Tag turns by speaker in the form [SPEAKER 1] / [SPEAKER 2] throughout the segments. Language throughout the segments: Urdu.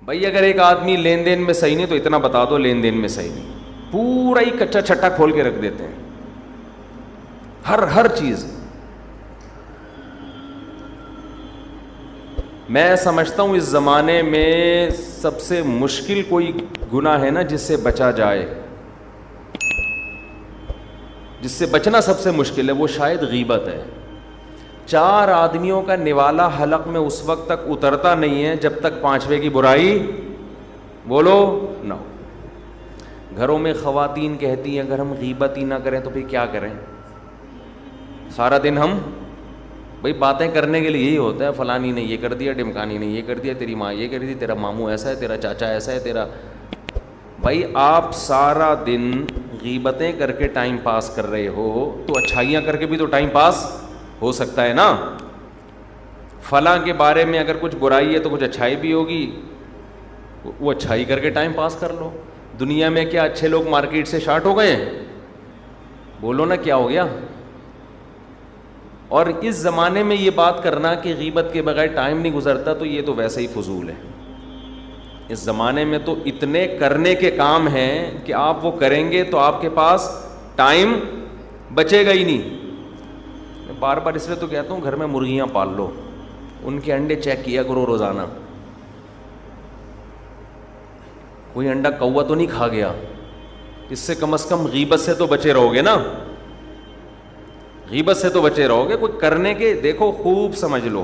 [SPEAKER 1] بھائی اگر ایک آدمی لین دین میں صحیح نہیں تو اتنا بتا دو لین دین میں صحیح نہیں, پورا ہی کچا چھٹا کھول کے رکھ دیتے ہیں, ہر چیز. میں سمجھتا ہوں اس زمانے میں سب سے مشکل کوئی گناہ ہے نا جس سے بچا جائے, جس سے بچنا سب سے مشکل ہے, وہ شاید غیبت ہے. 4 آدمیوں کا نوالا حلق میں اس وقت تک اترتا نہیں ہے جب تک 5ویں کی برائی بولو نہ ہو. گھروں میں خواتین کہتی ہیں اگر ہم غیبت ہی نہ کریں تو پھر کیا کریں, سارا دن ہم بھئی باتیں کرنے کے لیے یہی ہوتا ہے, فلانی نے یہ کر دیا, ڈمکانی نے یہ کر دیا, تیری ماں یہ کر دی, تیرا ماموں ایسا ہے, تیرا چاچا ایسا ہے, تیرا. بھائی آپ سارا دن غیبتیں کر کے ٹائم پاس کر رہے ہو تو اچھائیاں کر کے بھی تو ٹائم پاس ہو سکتا ہے نا. فلاں کے بارے میں اگر کچھ برائی ہے تو کچھ اچھائی بھی ہوگی, وہ اچھائی کر کے ٹائم پاس کر لو. دنیا میں کیا اچھے لوگ مارکیٹ سے شارٹ ہو گئے ہیں؟ بولو نا کیا ہو گیا. اور اس زمانے میں یہ بات کرنا کہ غیبت کے بغیر ٹائم نہیں گزرتا تو یہ تو ویسے ہی فضول ہے. اس زمانے میں تو اتنے کرنے کے کام ہیں کہ آپ وہ کریں گے تو آپ کے پاس ٹائم بچے گا ہی نہیں. میں بار بار اس لیے تو کہتا ہوں گھر میں مرغیاں پال لو, ان کے انڈے چیک کیا کرو روزانہ, کوئی انڈا کوا تو نہیں کھا گیا. اس سے کم از کم غیبت سے تو بچے رہو گے نا, غیبت سے تو بچے رہو گے. کوئی کرنے کے دیکھو خوب سمجھ لو,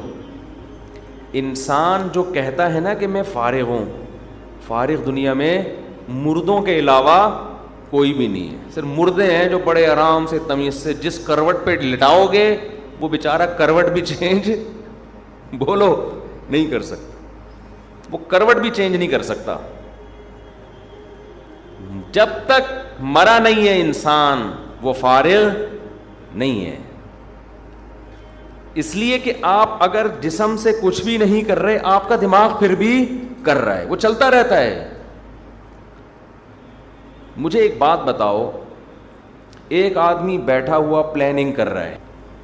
[SPEAKER 1] انسان جو کہتا ہے نا کہ میں فارغ ہوں, فارغ دنیا میں مردوں کے علاوہ کوئی بھی نہیں ہے. صرف مردے ہیں جو بڑے آرام سے تمیز سے جس کروٹ پہ لٹاؤ گے وہ بیچارہ کروٹ بھی چینج بولو نہیں کر سکتا, وہ کروٹ بھی چینج نہیں کر سکتا. جب تک مرا نہیں ہے انسان وہ فارغ نہیں ہے. اس لیے کہ آپ اگر جسم سے کچھ بھی نہیں کر رہے, آپ کا دماغ پھر بھی کر رہا ہے, وہ چلتا رہتا ہے. مجھے ایک بات بتاؤ, ایک آدمی بیٹھا ہوا پلاننگ کر رہا ہے,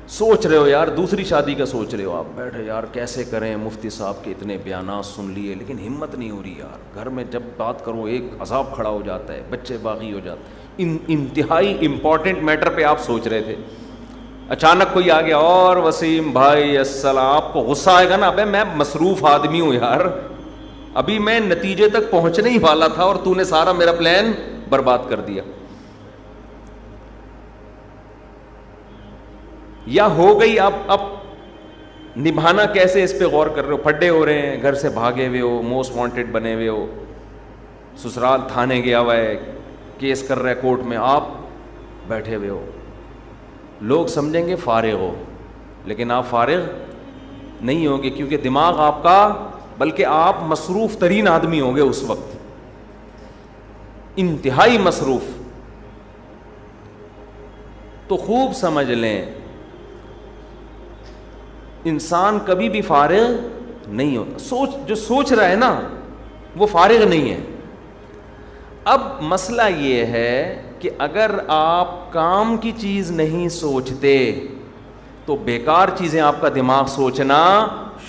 [SPEAKER 1] سوچ رہے ہو یار دوسری شادی کا سوچ رہے ہو, آپ بیٹھے یار کیسے کریں, مفتی صاحب کے اتنے بیانات سن لیے لیکن ہمت نہیں ہو رہی یار, گھر میں جب بات کرو ایک عذاب کھڑا ہو جاتا ہے, بچے باغی ہو جاتے ہیں. انتہائی امپورٹنٹ میٹر پہ آپ سوچ رہے تھے, اچانک کوئی آ گیا, اور وسیم بھائی السلام. آپ کو غصہ آئے گا نا, ابے میں مصروف آدمی ہوں یار, ابھی میں نتیجے تک پہنچنے ہی والا تھا اور تو نے سارا میرا پلان برباد کر دیا. یا ہو گئی, اب نبھانا کیسے اس پہ غور کر رہے ہو. پھڈے ہو رہے ہیں, گھر سے بھاگے ہوئے ہو, موسٹ وانٹیڈ بنے ہوئے ہو, سسرال تھانے گیا ہوا ہے, کیس کر رہا ہے کورٹ میں, آپ بیٹھے ہوئے ہو. لوگ سمجھیں گے فارغ ہو, لیکن آپ فارغ نہیں ہوگے کیونکہ دماغ آپ کا, بلکہ آپ مصروف ترین آدمی ہوں گے اس وقت, انتہائی مصروف. تو خوب سمجھ لیں انسان کبھی بھی فارغ نہیں ہوتا. جو سوچ رہا ہے نا وہ فارغ نہیں ہے. اب مسئلہ یہ ہے کہ اگر آپ کام کی چیز نہیں سوچتے تو بیکار چیزیں آپ کا دماغ سوچنا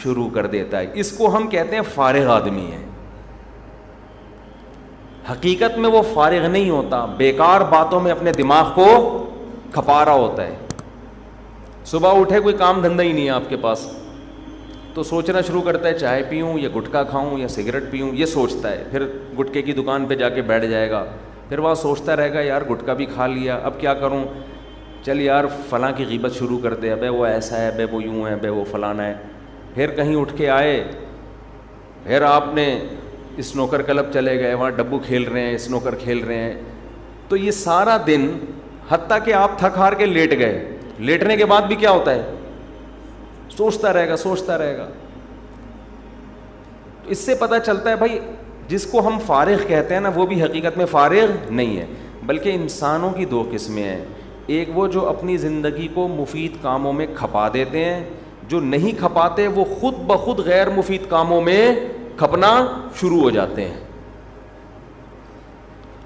[SPEAKER 1] شروع کر دیتا ہے. اس کو ہم کہتے ہیں فارغ آدمی ہے. حقیقت میں وہ فارغ نہیں ہوتا, بیکار باتوں میں اپنے دماغ کو کھپا رہا ہوتا ہے. صبح اٹھے کوئی کام دھندہ ہی نہیں ہے آپ کے پاس, تو سوچنا شروع کرتا ہے چائے پیوں یا گٹکا کھاؤں یا سگریٹ پیوں, یہ سوچتا ہے. پھر گٹکے کی دکان پہ جا کے بیٹھ جائے گا, پھر وہاں سوچتا رہے گا یار گٹکا بھی کھا لیا, اب کیا کروں, چل یار فلاں کی غیبت شروع کر دے, ابے وہ ایسا ہے, ابے وہ یوں ہے, ابے وہ فلانا ہے. پھر کہیں اٹھ کے آئے, پھر آپ نے اسنوکر کلب چلے گئے, وہاں ڈبو کھیل رہے ہیں, اسنوکر کھیل رہے ہیں. تو یہ سارا دن, حتیٰ کہ آپ تھک ہار کے لیٹ گئے, لیٹنے کے بعد بھی کیا ہوتا ہے, سوچتا رہے گا, سوچتا رہے گا. اس سے پتہ چلتا ہے بھائی جس کو ہم فارغ کہتے ہیں نا وہ بھی حقیقت میں فارغ نہیں ہے. بلکہ انسانوں کی 2 قسمیں ہیں, ایک وہ جو اپنی زندگی کو مفید کاموں میں کھپا دیتے ہیں, جو نہیں کھپاتے وہ خود بخود غیر مفید کاموں میں کھپنا شروع ہو جاتے ہیں.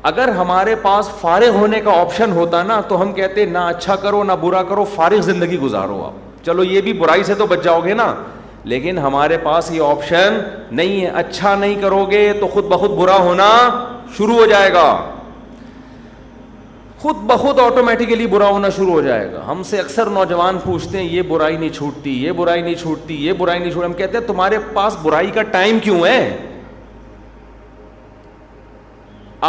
[SPEAKER 1] اگر ہمارے پاس فارغ ہونے کا آپشن ہوتا نا تو ہم کہتے نہ اچھا کرو نہ برا کرو, فارغ زندگی گزارو آپ. چلو یہ بھی برائی سے تو بچ جاؤ گے نا, لیکن ہمارے پاس یہ آپشن نہیں ہے. اچھا نہیں کرو گے تو خود بخود برا ہونا شروع ہو جائے گا, خود بخود آٹومیٹیکلی برا ہونا شروع ہو جائے گا. ہم سے اکثر نوجوان پوچھتے ہیں یہ برائی نہیں چھوٹتی, یہ برائی نہیں چھوٹتی, یہ برائی نہیں چھوٹتی. ہم کہتے ہیں تمہارے پاس برائی کا ٹائم کیوں ہے؟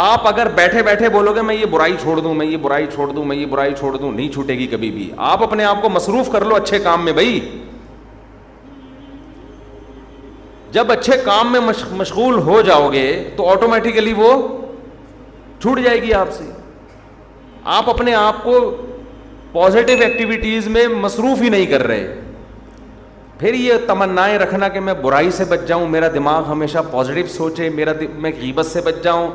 [SPEAKER 1] آپ اگر بیٹھے بیٹھے بولو گے میں یہ برائی چھوڑ دوں, میں یہ برائی چھوڑ دوں, میں یہ برائی چھوڑ دوں, نہیں چھوٹے گی کبھی بھی. آپ اپنے آپ کو مصروف کر لو اچھے کام میں. بھائی جب اچھے کام میں مشغول ہو جاؤ گے تو آٹومیٹیکلی وہ چھوٹ جائے گی آپ سے. آپ اپنے آپ کو پازیٹیو ایکٹیویٹیز میں مصروف ہی نہیں کر رہے. پھر یہ تمنائیں رکھنا کہ میں برائی سے بچ جاؤں, میرا دماغ ہمیشہ پازیٹیو سوچے, میں غیبت سے بچ جاؤں,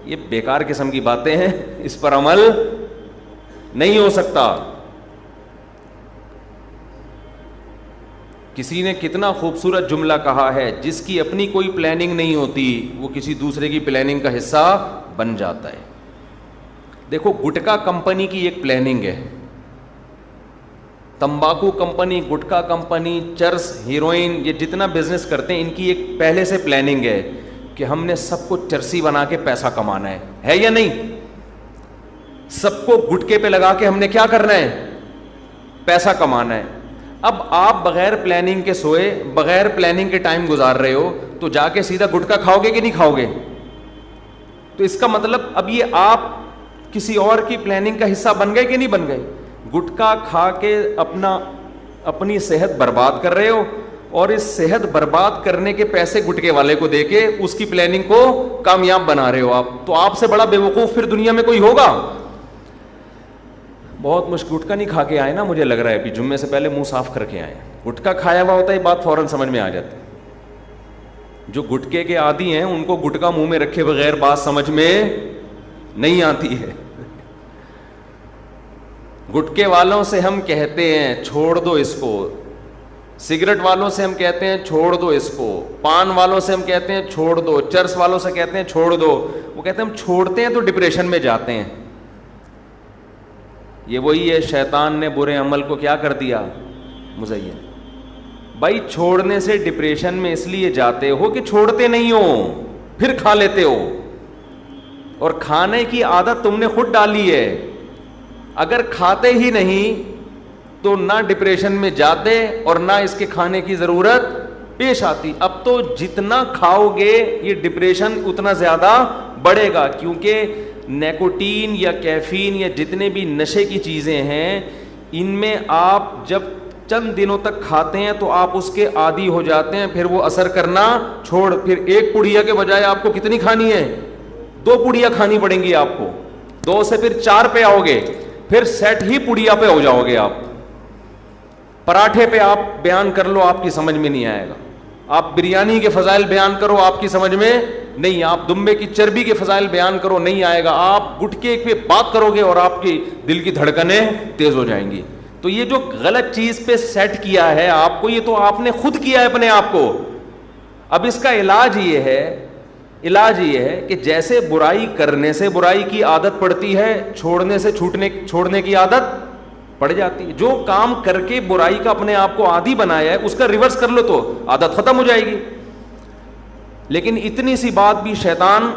[SPEAKER 1] یہ بیکار قسم کی باتیں ہیں, اس پر عمل نہیں ہو سکتا. کسی نے کتنا خوبصورت جملہ کہا ہے, جس کی اپنی کوئی پلاننگ نہیں ہوتی وہ کسی دوسرے کی پلاننگ کا حصہ بن جاتا ہے. دیکھو گٹکا کمپنی کی ایک پلاننگ ہے, تمباکو کمپنی, گٹکا کمپنی, چرس, ہیروئن, یہ جتنا بزنس کرتے ہیں ان کی ایک پہلے سے پلاننگ ہے کہ ہم نے سب کو چرسی بنا کے پیسہ کمانا ہے یا نہیں؟ سب کو گٹکے پہ لگا کے ہم نے کیا کرنا ہے؟ پیسہ کمانا ہے. اب آپ بغیر پلاننگ کے سوئے, بغیر پلاننگ کے ٹائم گزار رہے ہو, تو جا کے سیدھا گٹکا کھاؤ گے کہ نہیں کھاؤ گے؟ تو اس کا مطلب اب یہ آپ کسی اور کی پلاننگ کا حصہ بن گئے کہ نہیں بن گئے؟ گٹکا کھا کے اپنی صحت برباد کر رہے ہو, اور اس صحت برباد کرنے کے پیسے گٹکے والے کو دے کے اس کی پلاننگ کو کامیاب بنا رہے ہو آپ. تو آپ سے بڑا بے وقوف پھر دنیا میں کوئی ہوگا؟ بہت مشکل. گٹکا نہیں کھا کے آئے نا, مجھے لگ رہا ہے ابھی جمعے سے پہلے منہ صاف کر کے آئے. گٹکا کھایا ہوا ہوتا ہے بات فوراً سمجھ میں آ جاتی. جو گٹکے کے عادی ہیں ان کو گٹکا منہ میں رکھے بغیر بات سمجھ میں نہیں آتی ہے. گٹکے والوں سے ہم کہتے ہیں چھوڑ دو اس کو, سگریٹ والوں سے ہم کہتے ہیں چھوڑ دو اس کو, پان والوں سے ہم کہتے ہیں چھوڑ دو, چرس والوں سے کہتے ہیں چھوڑ دو. وہ کہتے ہیں ہم چھوڑتے ہیں تو ڈپریشن میں جاتے ہیں. یہ وہی ہے, شیطان نے برے عمل کو کیا کر دیا؟ مزین. بھائی چھوڑنے سے ڈپریشن میں اس لیے جاتے ہو کہ چھوڑتے نہیں ہو, پھر کھا لیتے ہو, اور کھانے کی عادت تم نے خود ڈالی ہے. اگر کھاتے ہی نہیں تو نہ ڈپریشن میں جاتے اور نہ اس کے کھانے کی ضرورت پیش آتی. اب تو جتنا کھاؤ گے یہ ڈپریشن اتنا زیادہ بڑھے گا, کیونکہ نیکوٹین یا کیفین یا جتنے بھی نشے کی چیزیں ہیں ان میں آپ جب چند دنوں تک کھاتے ہیں تو آپ اس کے عادی ہو جاتے ہیں, پھر وہ اثر کرنا چھوڑ, پھر ایک پڑیا کے بجائے آپ کو کتنی کھانی ہے؟ 2 پڑیا کھانی پڑیں گی آپ کو. 2 سے پھر 4 پہ آؤ گے, پھر سیٹ ہی پڑیا پہ ہو جاؤ گے آپ. پراٹھے پہ آپ بیان کر لو آپ کی سمجھ میں نہیں آئے گا, آپ بریانی کے فضائل بیان کرو آپ کی سمجھ میں نہیں, آپ دمبے کی چربی کے فضائل بیان کرو نہیں آئے گا, آپ گٹکے پہ بات کرو گے اور آپ کی دل کی دھڑکنیں تیز ہو جائیں گی. تو یہ جو غلط چیز پہ سیٹ کیا ہے آپ کو, یہ تو آپ نے خود کیا ہے اپنے آپ کو. اب اس کا علاج یہ ہے کہ جیسے برائی کرنے سے برائی کی عادت پڑتی ہے, چھوڑنے سے چھوڑنے کی عادت پڑ جاتی ہے. جو کام کر کے برائی کا اپنے آپ کو عادی بنایا ہے اس کا ریورس کر لو تو عادت ختم ہو جائے گی. لیکن اتنی سی بات بھی شیطان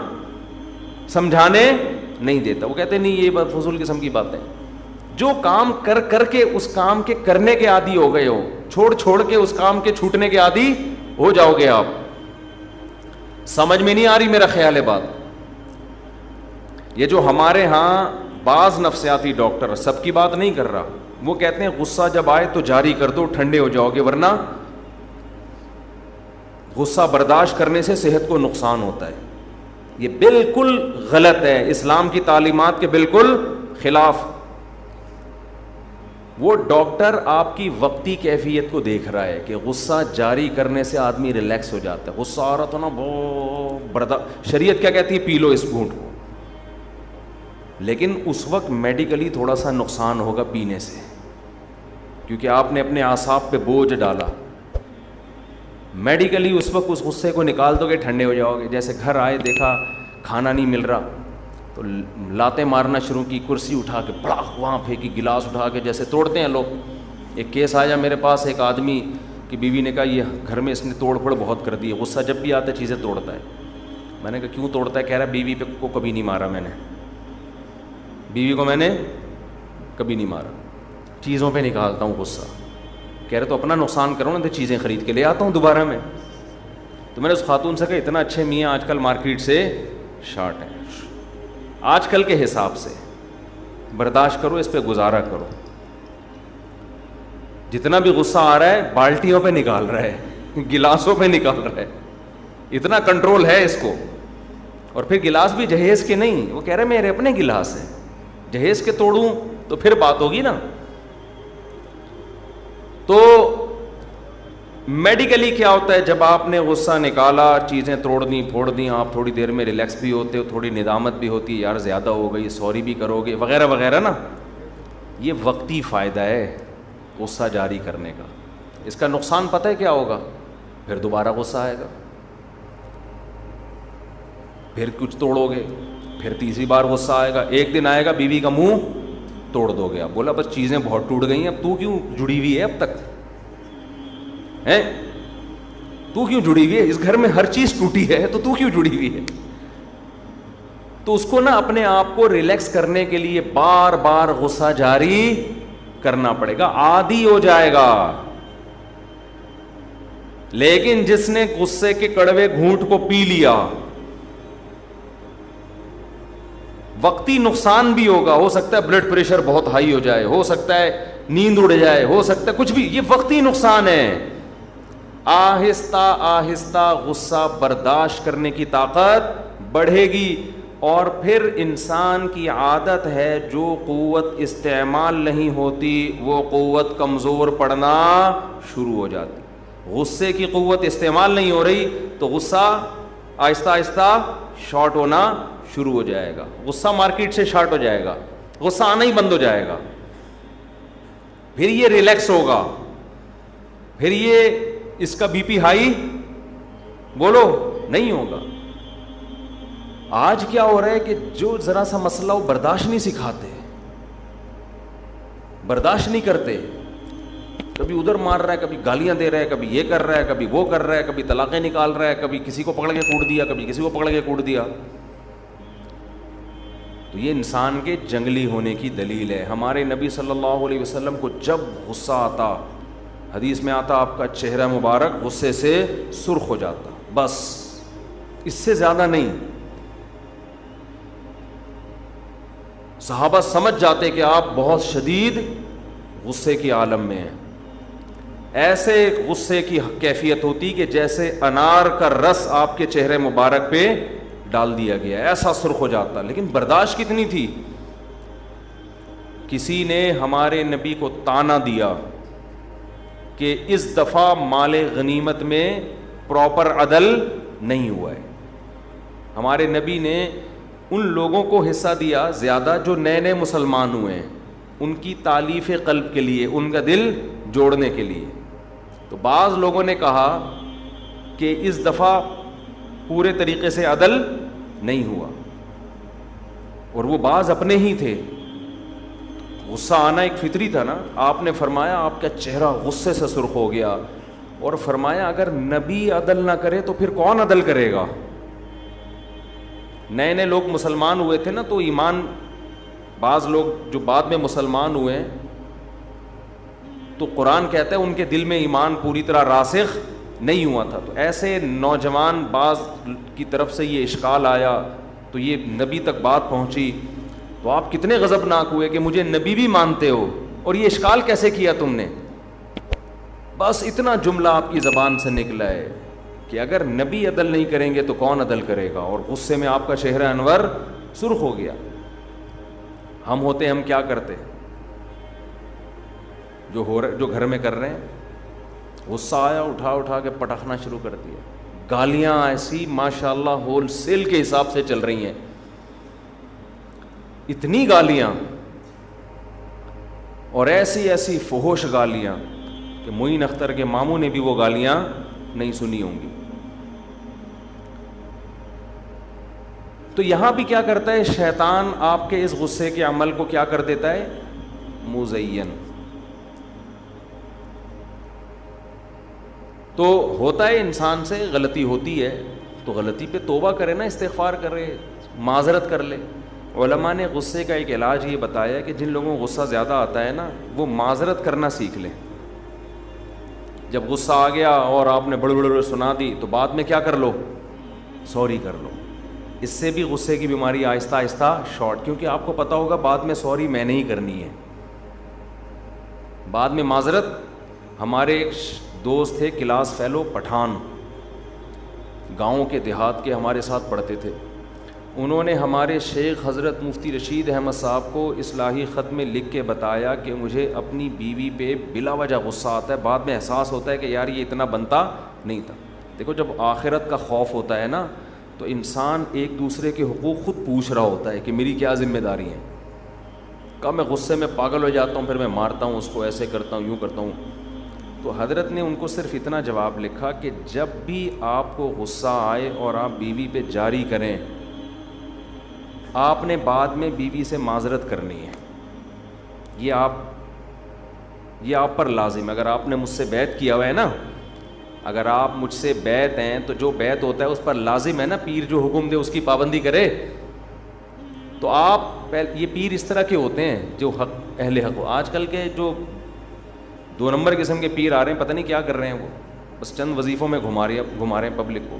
[SPEAKER 1] سمجھانے نہیں دیتا. وہ کہتے نہیں یہ فضول قسم کی بات ہے. جو کام کر کے اس کام کے کرنے کے عادی ہو گئے ہو, چھوڑ کے اس کام کے چھوٹنے کے عادی ہو جاؤ گے آپ. سمجھ میں نہیں آ رہی میرا خیال ہے بات. یہ جو ہمارے ہاں بعض نفسیاتی ڈاکٹر, سب کی بات نہیں کر رہا, وہ کہتے ہیں غصہ جب آئے تو جاری کر دو, ٹھنڈے ہو جاؤ گے, ورنہ غصہ برداشت کرنے سے صحت کو نقصان ہوتا ہے. یہ بالکل غلط ہے, اسلام کی تعلیمات کے بالکل خلاف. وہ ڈاکٹر آپ کی وقتی کیفیت کو دیکھ رہا ہے کہ غصہ جاری کرنے سے آدمی ریلیکس ہو جاتا ہے. غصہ آ رہا تھا نا, وہ شریعت کیا کہتی ہے؟ پی لو اس گھونٹ کو. لیکن اس وقت میڈیکلی تھوڑا سا نقصان ہوگا پینے سے, کیونکہ آپ نے اپنے اعصاب پہ بوجھ ڈالا. میڈیکلی اس وقت اس غصے کو نکال دو گے, ٹھنڈے ہو جاؤ گے. جیسے گھر آئے, دیکھا کھانا نہیں مل رہا تو لاتیں مارنا شروع کی, کرسی اٹھا کے بڑا وہاں پھینکی, گلاس اٹھا کے جیسے توڑتے ہیں لوگ. ایک کیس آیا میرے پاس, ایک آدمی کہ بیوی نے کہا یہ گھر میں اس نے توڑ پھوڑ بہت کر دی ہے, غصہ جب بھی آتا ہے چیزیں توڑتا ہے. میں نے کہا کیوں توڑتا ہے؟ کہہ رہا بیوی پہ کو کبھی نہیں مارا میں نے, بیوی کو میں نے کبھی نہیں مارا, چیزوں پہ نکالتا ہوں غصہ. کہہ رہے تو اپنا نقصان کرو نا, تو چیزیں خرید کے لے آتا ہوں دوبارہ میں. تو میں نے اس خاتون سے کہا اتنا اچھے میاں آج کل مارکیٹ سے شارٹ ہیں, آج کل کے حساب سے برداشت کرو, اس پہ گزارا کرو. جتنا بھی غصہ آ رہا ہے بالٹیوں پہ نکال رہا ہے, گلاسوں پہ نکال رہا ہے, اتنا کنٹرول ہے اس کو. اور پھر گلاس بھی جہیز کے نہیں, وہ کہہ رہے میرے اپنے گلاس ہیں, جہیز کے توڑوں تو پھر بات ہوگی نا. تو میڈیکلی کیا ہوتا ہے, جب آپ نے غصہ نکالا, چیزیں توڑ دیں پھوڑ دیں, آپ تھوڑی دیر میں ریلیکس بھی ہوتے ہو, تھوڑی ندامت بھی ہوتی ہے یار زیادہ ہو گئی, سوری بھی کرو گے وغیرہ وغیرہ نا. یہ وقتی فائدہ ہے غصہ جاری کرنے کا. اس کا نقصان پتہ ہے کیا ہوگا؟ پھر دوبارہ غصہ آئے گا, پھر کچھ توڑو گے, پھر تیسری بار غصہ آئے گا. ایک دن آئے گا بیوی کا منہ توڑ دو گے, آپ بولا بس چیزیں بہت ٹوٹ گئی ہیں, اب تو کیوں جڑی ہوئی ہے اب تک ہیں, تو کیوں جڑی ہوئی ہے, اس گھر میں ہر چیز ٹوٹی ہے تو کیوں جڑی ہوئی ہے. تو اس کو نا اپنے آپ کو ریلیکس کرنے کے لیے بار بار غصہ جاری کرنا پڑے گا, عادی ہو جائے گا. لیکن جس نے غصے کے کڑوے گھونٹ کو پی لیا, وقتی نقصان بھی ہوگا, ہو سکتا ہے بلڈ پریشر بہت ہائی ہو جائے, ہو سکتا ہے نیند اڑ جائے, ہو سکتا ہے کچھ بھی, یہ وقتی نقصان ہے. آہستہ آہستہ غصہ برداشت کرنے کی طاقت بڑھے گی, اور پھر انسان کی عادت ہے جو قوت استعمال نہیں ہوتی وہ قوت کمزور پڑنا شروع ہو جاتی. غصے کی قوت استعمال نہیں ہو رہی تو غصہ آہستہ آہستہ شارٹ ہونا شروع ہو جائے گا, غصہ مارکیٹ سے شارٹ ہو جائے گا, غصہ آنا ہی بند ہو جائے گا. پھر یہ ریلیکس ہوگا, پھر یہ اس کا بی پی ہائی بولو نہیں ہوگا. آج کیا ہو رہا ہے کہ جو ذرا سا مسئلہ ہو برداشت نہیں سکھاتے, برداشت نہیں کرتے, کبھی ادھر مار رہا ہے, کبھی گالیاں دے رہا ہے, کبھی یہ کر رہا ہے, کبھی وہ کر رہا ہے, کبھی طلاقیں نکال رہا ہے, کبھی کسی کو پکڑ کے کوٹ دیا, کبھی کسی کو پکڑ کے کوٹ دیا. تو یہ انسان کے جنگلی ہونے کی دلیل ہے. ہمارے نبی صلی اللہ علیہ وسلم کو جب غصہ آتا, حدیث میں آتا آپ کا چہرہ مبارک غصے سے سرخ ہو جاتا, بس اس سے زیادہ نہیں. صحابہ سمجھ جاتے کہ آپ بہت شدید غصے کی عالم میں ہیں. ایسے غصے کی کیفیت ہوتی کہ جیسے انار کا رس آپ کے چہرے مبارک پہ ڈال دیا گیا, ایسا سرخ ہو جاتا. لیکن برداشت کتنی تھی. کسی نے ہمارے نبی کو طعنہ دیا کہ اس دفعہ مال غنیمت میں پراپر عدل نہیں ہوا ہے. ہمارے نبی نے ان لوگوں کو حصہ دیا زیادہ جو نئے نئے مسلمان ہوئے ہیں, ان کی تالیف قلب کے لیے, ان کا دل جوڑنے کے لیے. تو بعض لوگوں نے کہا کہ اس دفعہ پورے طریقے سے عدل نہیں ہوا, اور وہ بعض اپنے ہی تھے. غصہ آنا ایک فطری تھا نا. آپ نے فرمایا آپ کا چہرہ غصے سے سرخ ہو گیا, اور فرمایا اگر نبی عدل نہ کرے تو پھر کون عدل کرے گا. نئے نئے لوگ مسلمان ہوئے تھے نا, تو ایمان, بعض لوگ جو بعد میں مسلمان ہوئے تو قرآن کہتا ہے ان کے دل میں ایمان پوری طرح راسخ نہیں ہوا تھا. تو ایسے نوجوان بعض کی طرف سے یہ اشکال آیا, تو یہ نبی تک بات پہنچی, تو آپ کتنے غضبناک ہوئے کہ مجھے نبی بھی مانتے ہو اور یہ اشکال کیسے کیا تم نے. بس اتنا جملہ آپ کی زبان سے نکلا ہے کہ اگر نبی عدل نہیں کریں گے تو کون عدل کرے گا, اور غصے میں آپ کا چہرہ انور سرخ ہو گیا. ہم ہوتے ہم کیا کرتے, جو گھر میں کر رہے ہیں, غصہ آیا اٹھا کے پٹخنا شروع کر دیا. گالیاں ایسی ماشاءاللہ ہول سیل کے حساب سے چل رہی ہیں, اتنی گالیاں, اور ایسی ایسی فحش گالیاں کہ معین اختر کے ماموں نے بھی وہ گالیاں نہیں سنی ہوں گی. تو یہاں بھی کیا کرتا ہے شیطان, آپ کے اس غصے کے عمل کو کیا کر دیتا ہے, مزین. تو ہوتا ہے انسان سے غلطی ہوتی ہے تو غلطی پہ توبہ کرے نا, استغفار کرے, معذرت کر لے. علماء نے غصے کا ایک علاج یہ بتایا کہ جن لوگوں کو غصہ زیادہ آتا ہے نا وہ معذرت کرنا سیکھ لیں. جب غصہ آ گیا اور آپ نے بڑے سنا دی تو بعد میں کیا کر لو, سوری کر لو. اس سے بھی غصے کی بیماری آہستہ آہستہ شارٹ, کیونکہ آپ کو پتہ ہوگا بعد میں سوری میں نہیں کرنی ہے, بعد میں معذرت. ہمارے ایک دوست تھے کلاس فیلو پٹھان, گاؤں کے دیہات کے, ہمارے ساتھ پڑھتے تھے. انہوں نے ہمارے شیخ حضرت مفتی رشید احمد صاحب کو اصلاحی خط میں لکھ کے بتایا کہ مجھے اپنی بیوی پہ بلا وجہ غصہ آتا ہے, بعد میں احساس ہوتا ہے کہ یار یہ اتنا بنتا نہیں تھا. دیکھو جب آخرت کا خوف ہوتا ہے نا تو انسان ایک دوسرے کے حقوق خود پوچھ رہا ہوتا ہے کہ میری کیا ذمہ داری ہے. کہا میں غصے میں پاگل ہو جاتا ہوں, پھر میں مارتا ہوں اس کو, ایسے کرتا ہوں, یوں کرتا ہوں. تو حضرت نے ان کو صرف اتنا جواب لکھا کہ جب بھی آپ کو غصہ آئے اور آپ بیوی پہ جاری کریں, آپ نے بعد میں بیوی سے معذرت کرنی ہے. یہ آپ پر لازم ہے. اگر آپ نے مجھ سے بیعت کیا ہوا ہے نا, اگر آپ مجھ سے بیعت ہیں تو جو بیعت ہوتا ہے اس پر لازم ہے نا, پیر جو حکم دے اس کی پابندی کرے. تو آپ یہ پیر اس طرح کے ہوتے ہیں جو حق اہل حق ہو. آج کل کے جو 2 نمبر قسم کے پیر آ رہے ہیں, پتہ نہیں کیا کر رہے ہیں, وہ بس چند وظیفوں میں گھما رہے ہیں پبلک کو.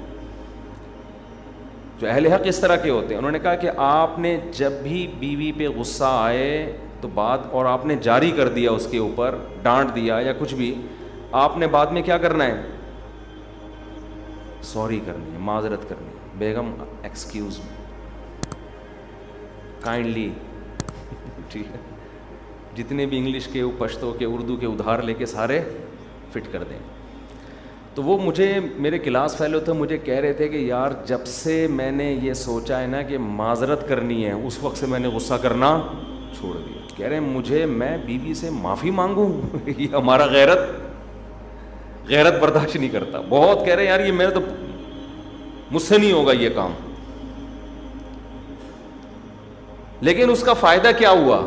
[SPEAKER 1] جو اہل حق اس طرح کے ہوتے ہیں. انہوں نے کہا کہ آپ نے جب بھی بیوی پہ غصہ آئے تو بات, اور آپ نے جاری کر دیا اس کے اوپر, ڈانٹ دیا یا کچھ بھی, آپ نے بعد میں کیا کرنا ہے, سوری کرنی ہے, معذرت کرنی ہے. بیگم ایکسکیوز می, کائنڈلی, ٹھیک ہے, جتنے بھی انگلش کے, پشتو کے, اردو کے ادھار لے کے سارے فٹ کر دیں. تو وہ مجھے, میرے کلاس فیلو تھے, مجھے کہہ رہے تھے کہ یار جب سے میں نے یہ سوچا ہے نا کہ معذرت کرنی ہے, اس وقت سے میں نے غصہ کرنا چھوڑ دیا. کہہ رہے ہیں میں بیوی سے معافی مانگوں, یہ ہمارا غیرت برداشت نہیں کرتا. بہت کہہ رہے ہیں یار یہ میرے تو مجھ سے نہیں ہوگا یہ کام. لیکن اس کا فائدہ کیا ہوا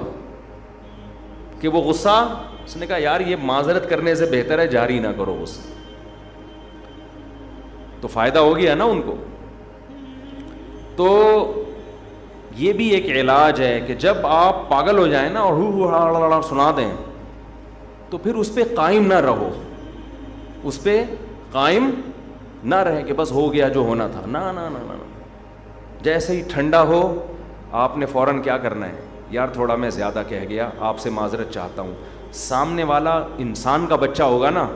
[SPEAKER 1] کہ وہ غصہ, اس نے کہا یار یہ معذرت کرنے سے بہتر ہے جاری نہ کرو غصہ. تو فائدہ ہو گیا نا ان کو. تو یہ بھی ایک علاج ہے کہ جب آپ پاگل ہو جائیں نا اور سنا دیں تو پھر اس پہ قائم نہ رہو, اس پہ قائم نہ رہیں کہ بس ہو گیا جو ہونا تھا. نہ, جیسے ہی ٹھنڈا ہو آپ نے فوراً کیا کرنا ہے, یار تھوڑا میں زیادہ کہہ گیا, آپ سے معذرت چاہتا ہوں. سامنے والا انسان کا بچہ ہوگا نا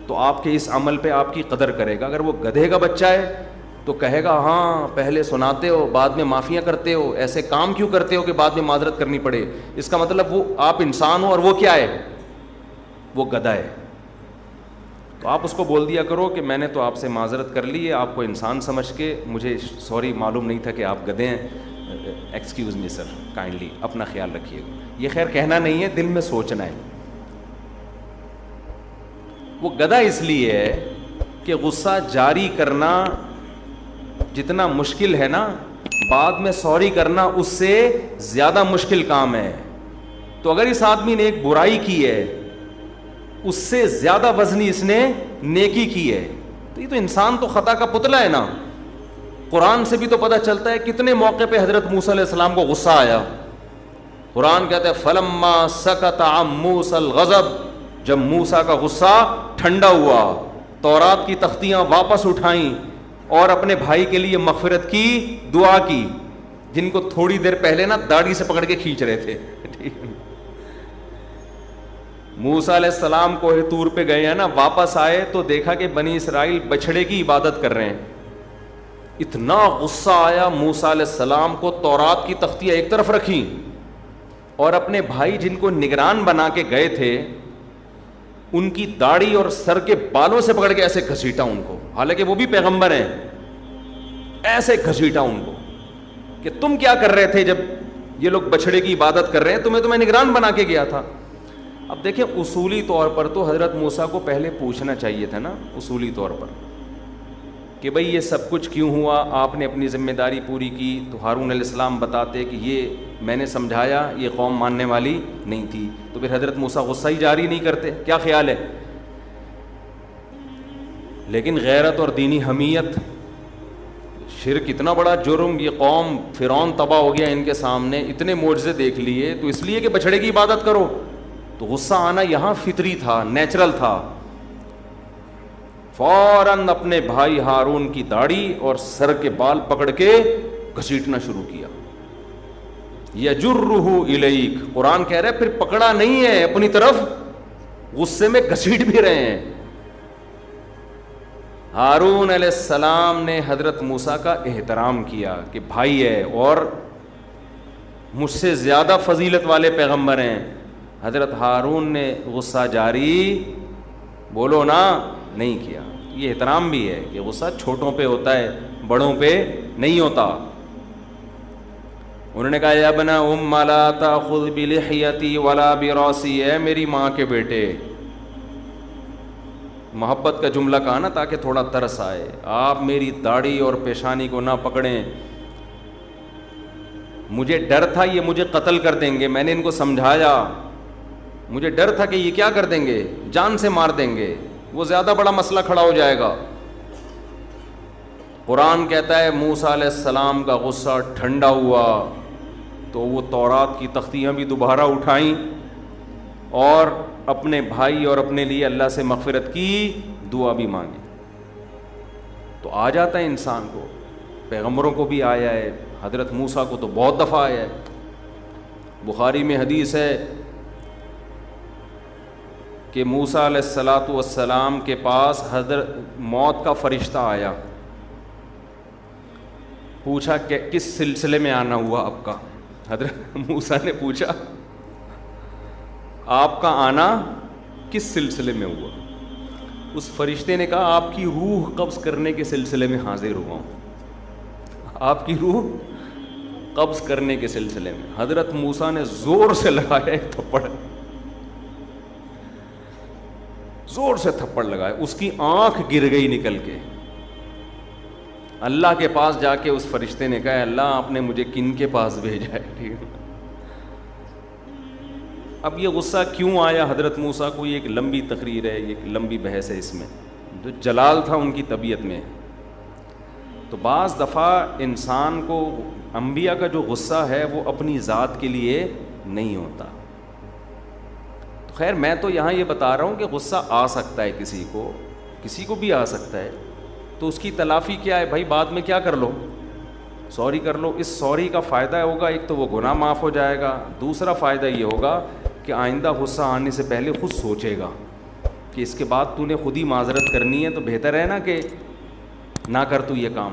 [SPEAKER 1] تو آپ کے اس عمل پہ آپ کی قدر کرے گا. اگر وہ گدھے کا بچہ ہے تو کہے گا ہاں پہلے سناتے ہو بعد میں معافیاں کرتے ہو, ایسے کام کیوں کرتے ہو کہ بعد میں معذرت کرنی پڑے. اس کا مطلب وہ آپ انسان ہو اور وہ کیا ہے, وہ گدھا ہے. تو آپ اس کو بول دیا کرو کہ میں نے تو آپ سے معذرت کر لی ہے, آپ کو انسان سمجھ کے, مجھے سوری معلوم نہیں تھا کہ آپ گدھے ہیں, ایکسکیوز می سر, کائنڈلی اپنا خیال رکھیے گا. یہ خیر کہنا نہیں ہے, دل میں سوچنا ہے. وہ گدھا اس لیے ہے کہ غصہ جاری کرنا جتنا مشکل ہے نا, بعد میں سوری کرنا اس سے زیادہ مشکل کام ہے. تو اگر اس آدمی نے ایک برائی کی ہے اس سے زیادہ وزنی اس نے نیکی کی ہے, تو یہ تو انسان تو خطا کا پتلا ہے نا. قرآن سے بھی تو پتہ چلتا ہے کتنے موقع پہ حضرت موسیٰ علیہ السلام کو غصہ آیا. قرآن کہتا ہے فلما سکت عن موسیٰ الغضب, جب موسیٰ کا غصہ ٹھنڈا ہوا, تورات کی تختیاں واپس اٹھائیں اور اپنے بھائی کے لیے مغفرت کی دعا کی, جن کو تھوڑی دیر پہلے نا داڑھی سے پکڑ کے کھینچ رہے تھے. موسیٰ علیہ السلام کوہ طور پہ گئے ہیں نا, واپس آئے تو دیکھا کہ بنی اسرائیل بچھڑے کی عبادت کر رہے ہیں. اتنا غصہ آیا موسیٰ علیہ السلام کو, تورات کی تختیاں ایک طرف رکھیں اور اپنے بھائی جن کو نگران بنا کے گئے تھے ان کی داڑھی اور سر کے بالوں سے پکڑ کے ایسے گھسیٹا ان کو, حالانکہ وہ بھی پیغمبر ہیں, ایسے گھسیٹا ان کو کہ تم کیا کر رہے تھے جب یہ لوگ بچھڑے کی عبادت کر رہے ہیں, تمہیں نگران بنا کے گیا تھا. اب دیکھیں اصولی طور پر تو حضرت موسیٰ کو پہلے پوچھنا چاہیے تھا نا, اصولی طور پر کہ بھئی یہ سب کچھ کیوں ہوا, آپ نے اپنی ذمہ داری پوری کی. تو ہارون علیہ السلام بتاتے کہ یہ میں نے سمجھایا, یہ قوم ماننے والی نہیں تھی. تو پھر حضرت موسیٰ غصہ ہی جاری نہیں کرتے. کیا خیال ہے؟ لیکن غیرت اور دینی حمیت، شرک اتنا بڑا جرم، یہ قوم فرعون تباہ ہو گیا ان کے سامنے، اتنے معجزے دیکھ لیے، تو اس لیے کہ بچڑے کی عبادت کرو، تو غصہ آنا یہاں فطری تھا، نیچرل تھا۔ فوراً اپنے بھائی ہارون کی داڑھی اور سر کے بال پکڑ کے گھسیٹنا شروع کیا۔ یجرہ الیک، قرآن کہہ رہا ہے پھر پکڑا نہیں ہے اپنی طرف، غصے میں گھسیٹ بھی رہے ہیں۔ ہارون علیہ السلام نے حضرت موسیٰ کا احترام کیا کہ بھائی ہے اور مجھ سے زیادہ فضیلت والے پیغمبر ہیں۔ حضرت ہارون نے غصہ جاری بولو نا نہیں کیا۔ یہ احترام بھی ہے کہ غصہ چھوٹوں پہ ہوتا ہے، بڑوں پہ نہیں ہوتا۔ انہوں نے کہا یا ابن ام لا تأخذ بلحیتی ولا براسی، اے میری ماں کے بیٹے، محبت کا جملہ کہا نا تاکہ تھوڑا ترس آئے، آپ میری داڑھی اور پیشانی کو نہ پکڑیں، مجھے ڈر تھا یہ مجھے قتل کر دیں گے، میں نے ان کو سمجھایا، مجھے ڈر تھا کہ یہ کیا کر دیں گے، جان سے مار دیں گے، وہ زیادہ بڑا مسئلہ کھڑا ہو جائے گا۔ قرآن کہتا ہے موسیٰ علیہ السلام کا غصہ ٹھنڈا ہوا تو وہ تورات کی تختیاں بھی دوبارہ اٹھائیں اور اپنے بھائی اور اپنے لیے اللہ سے مغفرت کی دعا بھی مانگی۔ تو آ جاتا ہے انسان کو، پیغمبروں کو بھی آیا ہے، حضرت موسیٰ کو تو بہت دفعہ آیا ہے۔ بخاری میں حدیث ہے کہ موسیٰ علیہ السلام کے پاس حضرت موت کا فرشتہ آیا، پوچھا کہ کس سلسلے میں آنا ہوا آپ کا؟ حضرت موسیٰ نے پوچھا آپ کا آنا کس سلسلے میں ہوا؟ اس فرشتے نے کہا آپ کی روح قبض کرنے کے سلسلے میں حاضر ہوا ہوں، آپ کی روح قبض کرنے کے سلسلے میں۔ حضرت موسیٰ نے زور سے لگایا ایک تھپڑ، زور سے تھپڑ لگایا، اس کی آنکھ گر گئی نکل کے۔ اللہ کے پاس جا کے اس فرشتے نے کہا اللہ آپ نے مجھے کن کے پاس بھیجا ہے؟ ٹھیک ہے، اب یہ غصہ کیوں آیا حضرت موسیٰ کو، یہ ایک لمبی تقریر ہے، یہ ایک لمبی بحث ہے، اس میں جو جلال تھا ان کی طبیعت میں۔ تو بعض دفعہ انسان کو انبیاء کا جو غصہ ہے وہ اپنی ذات کے لیے نہیں ہوتا۔ تو خیر میں تو یہاں یہ بتا رہا ہوں کہ غصہ آ سکتا ہے کسی کو بھی آ سکتا ہے، تو اس کی تلافی کیا ہے بھائی؟ بعد میں کیا کر لو، سوری کر لو۔ اس سوری کا فائدہ ہوگا ایک تو وہ گناہ معاف ہو جائے گا، دوسرا فائدہ یہ ہوگا کہ آئندہ غصہ آنے سے پہلے خود سوچے گا کہ اس کے بعد تو نے خود ہی معذرت کرنی ہے، تو بہتر ہے نا کہ نہ کر تو یہ کام۔